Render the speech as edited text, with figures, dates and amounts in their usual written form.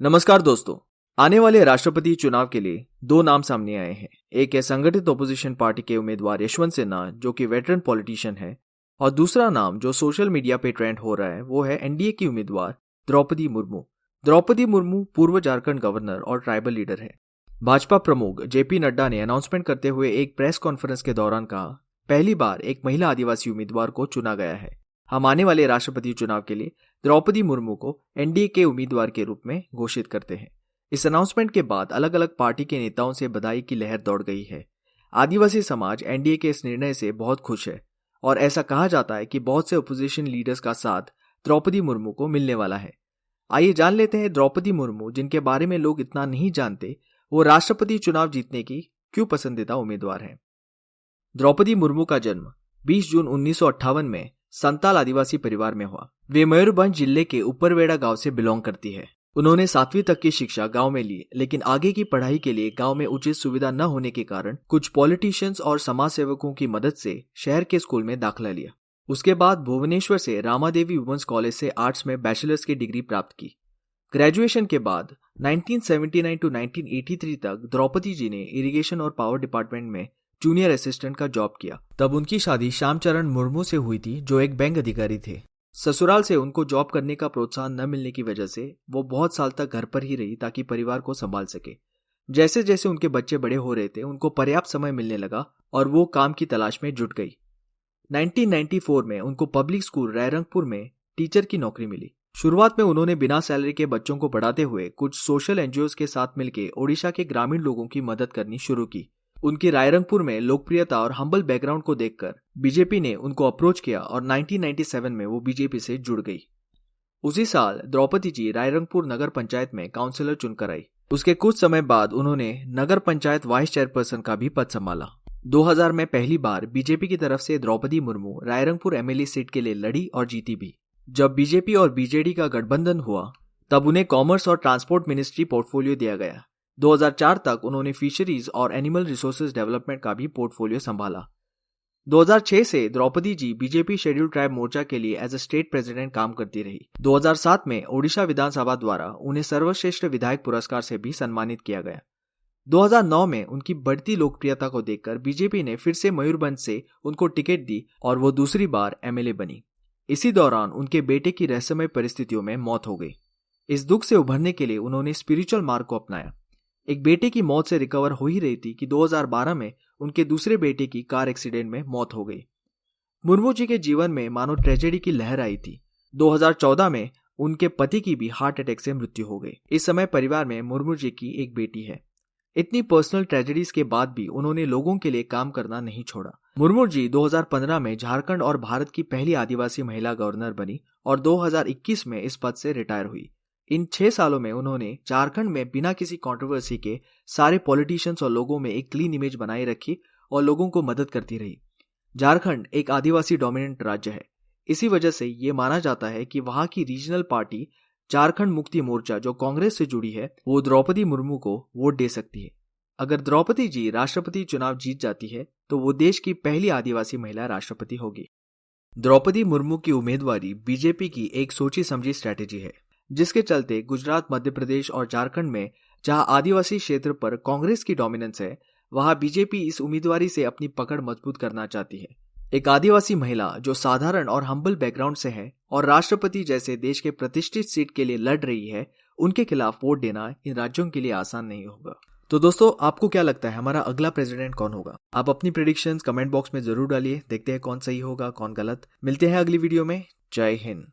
नमस्कार दोस्तों। आने वाले राष्ट्रपति चुनाव के लिए दो नाम सामने आए हैं। एक है संगठित ओपोजिशन पार्टी के उम्मीदवार यशवंत सिन्हा, जो कि वेटरन पॉलिटिशियन है, और दूसरा नाम जो सोशल मीडिया पे ट्रेंड हो रहा है वो है एनडीए की उम्मीदवार द्रौपदी मुर्मू। द्रौपदी मुर्मू पूर्व झारखंड गवर्नर और ट्राइबल लीडर है। भाजपा प्रमुख जेपी नड्डा ने अनाउंसमेंट करते हुए एक प्रेस कॉन्फ्रेंस के दौरान कहा, पहली बार एक महिला आदिवासी उम्मीदवार को चुना गया है। हम आने वाले राष्ट्रपति चुनाव के लिए द्रौपदी मुर्मू को एनडीए के उम्मीदवार के रूप में घोषित करते हैं। इस अनाउंसमेंट के बाद अलग अलग पार्टी के नेताओं से बधाई की लहर दौड़ गई है। आदिवासी समाज एनडीए के इस निर्णय से बहुत खुश है और ऐसा कहा जाता है कि बहुत से ओपोजिशन लीडर्स का साथ द्रौपदी मुर्मू को मिलने वाला है। आइए जान लेते हैं द्रौपदी मुर्मू, जिनके बारे में लोग इतना नहीं जानते, वो राष्ट्रपति चुनाव जीतने की क्यों पसंदीदा उम्मीदवार है। द्रौपदी मुर्मू का जन्म 20 जून 1958 में संताल आदिवासी परिवार में हुआ। वे मयूरभंज जिले के ऊपरवेड़ा गांव से बिलोंग करती है। उन्होंने 7वीं तक की शिक्षा गांव में ली, लेकिन आगे की पढ़ाई के लिए गांव में उचित सुविधा न होने के कारण कुछ पॉलिटिशियंस और समाज सेवकों की मदद से शहर के स्कूल में दाखिला लिया। उसके बाद भुवनेश्वर से रामादेवी वुमेन्स कॉलेज से आर्ट्स में बैचलर्स की डिग्री प्राप्त की। ग्रेजुएशन के बाद 1979 टू 1983 तक द्रौपदी जी ने इरिगेशन और पावर डिपार्टमेंट में जूनियर असिस्टेंट का जॉब किया। तब उनकी शादी श्यामचरण मुर्मू से हुई थी, जो एक बैंक अधिकारी थे। ससुराल से उनको जॉब करने का प्रोत्साहन न मिलने की वजह से वो बहुत साल तक घर पर ही रही ताकि परिवार को संभाल सके। जैसे जैसे उनके बच्चे बड़े हो रहे थे, उनको पर्याप्त समय मिलने लगा और वो काम की तलाश में जुट गई। 1994 में उनको पब्लिक स्कूल रायरंगपुर में टीचर की नौकरी मिली। शुरुआत में उन्होंने बिना सैलरी के बच्चों को पढ़ाते हुए कुछ सोशल एनजीओ के साथ मिलकर ओडिशा के ग्रामीण लोगों की मदद करनी शुरू की। उनकी रायरंगपुर में लोकप्रियता और हम्बल बैकग्राउंड को देखकर बीजेपी ने उनको अप्रोच किया और 1997 में वो बीजेपी से जुड़ गई। उसी साल द्रौपदी जी रायरंगपुर नगर पंचायत में काउंसिलर चुनकर आई। उसके कुछ समय बाद उन्होंने नगर पंचायत वाइस चेयरपर्सन का भी पद संभाला। 2000 में पहली बार बीजेपी की तरफ से द्रौपदी मुर्मू रायरंगपुर एमएलए सीट के लिए लड़ी और जीती भी। जब बीजेपी और बीजेडी का गठबंधन हुआ, तब उन्हें कॉमर्स और ट्रांसपोर्ट मिनिस्ट्री पोर्टफोलियो दिया गया। 2004 तक उन्होंने फिशरीज और एनिमल रिसोर्सेज डेवलपमेंट का भी पोर्टफोलियो संभाला। 2006 से Draupadi ji BJP scheduled tribe मोर्चा के लिए एज ए स्टेट प्रेसिडेंट काम करती रही। 2007 में ओडिशा विधानसभा द्वारा उन्हें सर्वश्रेष्ठ विधायक पुरस्कार से भी सम्मानित किया गया। 2009 में उनकी बढ़ती लोकप्रियता को देखकर बीजेपी ने फिर से मयूरभंज से उनको टिकट दी और वो दूसरी बार एमएलए बनी। इसी दौरान उनके बेटे की रहस्यमय परिस्थितियों में मौत हो गई। इस दुख से उभरने के लिए उन्होंने स्पिरिचुअल मार्ग को अपनाया। एक बेटे की मौत से रिकवर हो ही रही थी कि 2012 में उनके दूसरे बेटे की कार एक्सीडेंट में मौत हो गई। मुर्मू जी के जीवन में मानो ट्रेजेडी की लहर आई थी। 2014 में उनके पति की भी हार्ट अटैक से मृत्यु हो गई। इस समय परिवार में मुर्मू जी की एक बेटी है। इतनी पर्सनल ट्रेजेडीज के बाद भी उन्होंने लोगों के लिए काम करना नहीं छोड़ा। मुर्मू जी 2015 में झारखंड और भारत की पहली आदिवासी महिला गवर्नर बनी और 2021 में इस पद से रिटायर हुई। इन 6 सालों में उन्होंने झारखंड में बिना किसी कंट्रोवर्सी के सारे पॉलिटिशियंस और लोगों में एक क्लीन इमेज बनाए रखी और लोगों को मदद करती रही। झारखंड एक आदिवासी डोमिनेंट राज्य है। इसी वजह से ये माना जाता है कि वहां की रीजनल पार्टी झारखंड मुक्ति मोर्चा, जो कांग्रेस से जुड़ी है, वो द्रौपदी मुर्मू को वोट दे सकती है। अगर द्रौपदी जी राष्ट्रपति चुनाव जीत जाती है तो वो देश की पहली आदिवासी महिला राष्ट्रपति होगी। द्रौपदी मुर्मू की उम्मीदवारी बीजेपी की एक सोची समझी स्ट्रैटेजी है, जिसके चलते गुजरात, मध्य प्रदेश और झारखंड में जहां आदिवासी क्षेत्र पर कांग्रेस की डोमिनेंस है, वहां बीजेपी इस उम्मीदवारी से अपनी पकड़ मजबूत करना चाहती है। एक आदिवासी महिला जो साधारण और हम्बल बैकग्राउंड से है और राष्ट्रपति जैसे देश के प्रतिष्ठित सीट के लिए लड़ रही है, उनके खिलाफ वोट देना इन राज्यों के लिए आसान नहीं होगा। तो दोस्तों, आपको क्या लगता है हमारा अगला प्रेसिडेंट कौन होगा? आप अपनी प्रेडिक्शंस कमेंट बॉक्स में जरूर डालिए। देखते हैं कौन सही होगा, कौन गलत। मिलते हैं अगली वीडियो में। जय हिंद।